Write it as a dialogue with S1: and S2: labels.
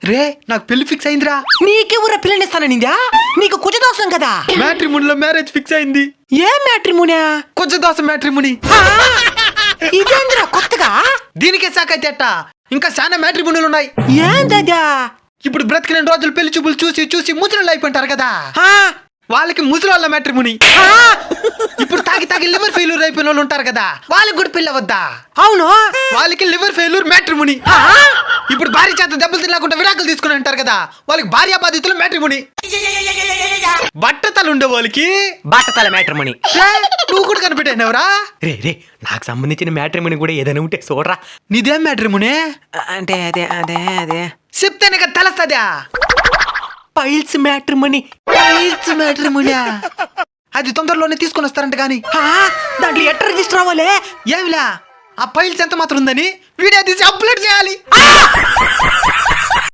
S1: రే నాకు పెళ్లి ఫిక్స్ అయిందిరా.
S2: నీకెవరా పిల్లనిస్తాననిందా? నీకు కుజదోషం కదా.
S1: మ్యాట్రిమోనీలో మ్యారేజ్ ఫిక్స్ అయింది.
S2: ఏ మ్యాట్రిమోనియా?
S1: కుజదోషం మ్యాట్రిమోనీ.
S2: ఇదేంద్రా కొత్తగా?
S1: దీనికే సాకైతే అట్ట ఇంకా చాలా మ్యాట్రిమోనీలు ఉన్నాయి.
S2: ఏందదా?
S1: ఇప్పుడు బ్రతికిన రోజులు పెళ్లి చూపులు చూసి చూసి ముసలోళ్ళు అయిపోయింటారు కదా,
S2: ఆ,
S1: వాళ్ళకి ముసలోళ్ళ మ్యాట్రిమోనీ.
S2: ఆ,
S1: ఇప్పుడు తాగి తాగి లివర్ ఫెయిల్యూర్ అయిపోయిన వాళ్ళు ఉంటారు కదా, వాళ్ళకి కూడా పెళ్ళి అవద్దా?
S2: అవును.
S1: వాళ్ళకి లివర్ ఫెయిల్యూర్ మ్యాట్రిమోనీ.
S2: ఆ,
S1: ఇప్పుడు భార్య చేత దెబ్బలు తినకుండా విడాకులు తీసుకుని ఉంటారు కదా, వాళ్ళకి భార్య బాధితులు మ్యాట్రిమోనీ. బట్టతలు ఉండే వాళ్ళకి
S2: బట్టతల మ్యాట్రిమోని.
S1: నువ్వు కూడా కనిపెట్టానవరా?
S2: రే రే, నాకు సంబంధించిన మ్యాట్రిమోని కూడా ఏదైనా ఉంటే చూడరా.
S1: నీదేం మ్యాట్రిమోనీ?
S2: అంటే అదే అదే అదే
S1: చెప్తేనే కదా తెలుస్తుందా?
S2: Piles matrimony.
S1: పైల్స్ మ్యాట్రిమోనీ అది తొందరలోనే తీసుకొని వస్తారంట. గాని
S2: దాంట్లో ఎట్లా రిజిస్టర్ అవ్వాలి?
S1: ఏమిలా ఆ పైల్స్ ఎంత మాత్రం ఉందని వీడియో తీసి అప్లోడ్ చేయాలి.